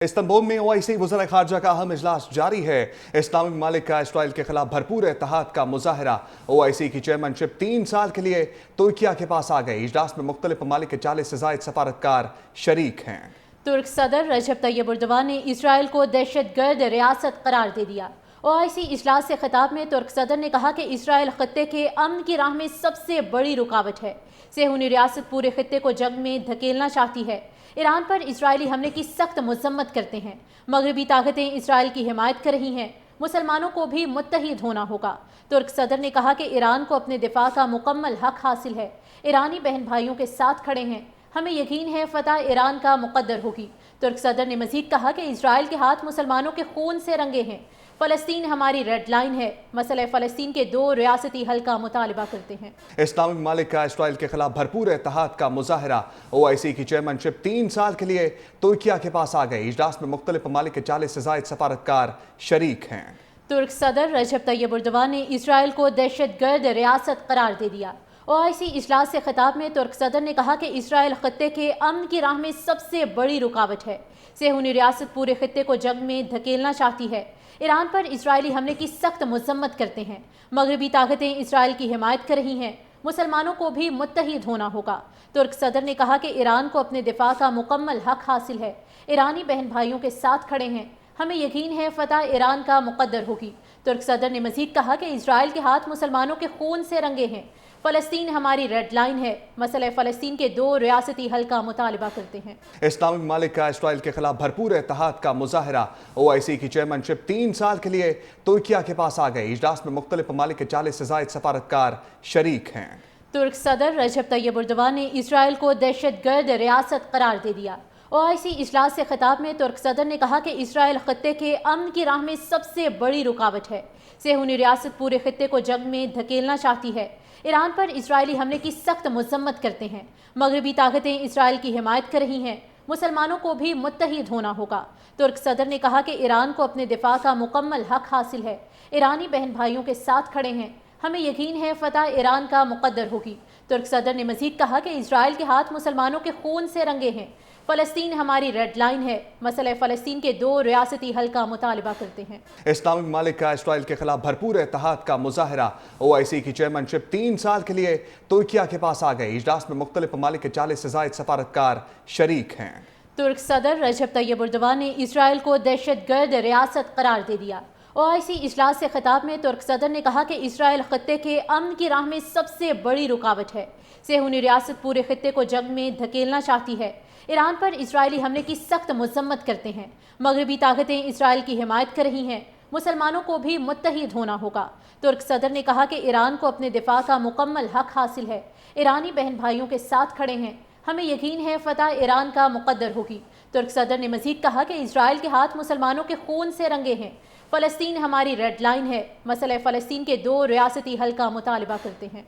Istanbul में OIC वज़ीर ख़ारजा का अहम इजलास जारी है। इस्लामी ममालिक का इसराइल के खिलाफ भरपूर इत्तेहाद का मुजाहरा। ओआईसी की चेयरमैनशिप 3 साल के लिए तुर्किया के पास आ गई। इजलास में मुख्तलिफ ममालिक के 40 से ज़ायद सफारतकार शरीक हैं। तुर्क सदर रजब तैयब एर्दोगान ने इसराइल को दहशतगर्द रियासत करार दे दिया। ओआईसी इजलास से खिताब में तुर्क सदर ने कहा कि इसराइल खत्ते के अमन की राह में सबसे बड़ी रुकावट है। सेहूनी रियासत पूरे खत्ते को जंग में धकेलना चाहती है। ईरान पर इसराइली हमले की सख्त मजम्मत करते हैं। मगरबी ताकतें इसराइल की हिमायत कर रही हैं। मुसलमानों को भी मुत्तहिद होना होगा। तुर्क सदर ने कहा कि ईरान को अपने दिफा का मुकम्मल हक हासिल है। ईरानी बहन भाइयों के साथ खड़े हैं। हमें यकीन है फतह ईरान का मुकद्दर होगी। तुर्क सदर ने मजीद कहा कि इसराइल के हाथ मुसलमानों के खून से रंगे हैं। फ़लस्तीन हमारी रेड लाइन है। मसला फ़लस्तीन के 2 रियासती हल का मुतालबा करते हैं। इस्लामी ममालिक का इसराइल के खिलाफ भरपूर इत्तेहाद का मुजाहरा। ओआईसी की चेयरमैनशिप 3 साल के लिए तुर्किया के पास आ गई। इजलास में मुख्तलिफ ममालिक के 40 से ज़ायद सफारतकार शरीक हैं। तुर्क सदर रजब तैयब एर्दोगान ने इसराइल को दहशतगर्द रियासत करार दे दिया। ओआईसी इजलास से खिताब में तुर्क सदर ने कहा कि इसराइल खत्ते के अमन की राह में सबसे बड़ी रुकावट है। सेहूनी रियासत पूरे खत्ते को जंग में धकेलना चाहती है। ईरान पर इसराइली हमले की सख्त मजम्मत करते हैं। मगरबी ताकतें इसराइल की हिमायत कर रही हैं। मुसलमानों को भी मुत्तहिद होना होगा। तुर्क सदर ने कहा कि ईरान को अपने दिफा का मुकम्मल हक हासिल है। ईरानी बहन भाइयों के साथ खड़े हैं। हमें यकीन है फतह ईरान का मुकद्दर होगी। तुर्क सदर ने मजीद कहा कि इसराइल के हाथ मुसलमानों के खून से रंगे हैं। फ़लस्तीन हमारी रेड लाइन है। मसला फ़लस्तीन के 2 रियासती हल का मुतालबा करते हैं। इस्लामी ममालिक का इसराइल के खिलाफ भरपूर इत्तेहाद का मुजाहरा। ओआईसी की चेयरमैनशिप 3 साल के लिए तुर्किया के पास आ गई। इजलास में मुख्तलिफ ममालिक के 40 से ज़ायद सफारतकार शरीक हैं। तुर्क सदर रजब तैयब एर्दोगान ने इसराइल को दहशतगर्द रियासत करार दे दिया। ओआईसी इजलास से खिताब में तुर्क सदर ने कहा कि इसराइल खत्ते के अमन की राह में सबसे बड़ी रुकावट है। सेहूनी रियासत पूरे खत्ते को जंग में धकेलना चाहती है। ईरान पर इसराइली हमले की सख्त मजम्मत करते हैं। मगरबी ताकतें इसराइल की हिमायत कर रही हैं। मुसलमानों को भी मुत्तहिद होना होगा। तुर्क सदर ने कहा कि ईरान को अपने दिफा का मुकम्मल हक हासिल है। ईरानी बहन भाइयों के साथ खड़े हैं। हमें यकीन है फतह ईरान का मुकद्दर होगी। तुर्क सदर ने मजीद कहा कि इसराइल के हाथ मुसलमानों के खून से रंगे हैं। फ़लस्तीन हमारी रेड लाइन है। मसला फ़लस्तीन के 2 रियासती हल का मुतालबा करते हैं। इस्लामी ममालिक का इसराइल के खिलाफ भरपूर इत्तेहाद का मुजाहरा। ओआईसी की चेयरमैनशिप 3 साल के लिए तुर्किया के पास आ गई। इजलास में मुख्तलिफ ममालिक के 40 से ज़ायद सफारतकार शरीक हैं। तुर्क सदर रजब तैयब एर्दोगान ने इसराइल को दहशतगर्द रियासत करार दे दिया। ओआईसी इजलास से खिताब में तुर्क सदर ने कहा कि इसराइल खत्ते के अमन की राह में सबसे बड़ी रुकावट है। सेहूनी रियासत पूरे खत्ते को जंग में धकेलना चाहती है। ईरान पर इसराइली हमले की सख्त मजम्मत करते हैं। मगरबी ताकतें इसराइल की हिमायत कर रही हैं। मुसलमानों को भी मुत्तहिद होना होगा। तुर्क सदर ने कहा कि ईरान को अपने दिफा का मुकम्मल हक हासिल है। ईरानी बहन भाइयों के साथ खड़े हैं। हमें यकीन है फतह ईरान का मुकद्दर होगी। तुर्क सदर ने मजीद कहा कि इसराइल के हाथ मुसलमानों के खून से रंगे हैं। फ़लस्तीन हमारी रेड लाइन है। मसला फ़लस्तीन के 2 रियासती हल का मुतालबा करते हैं।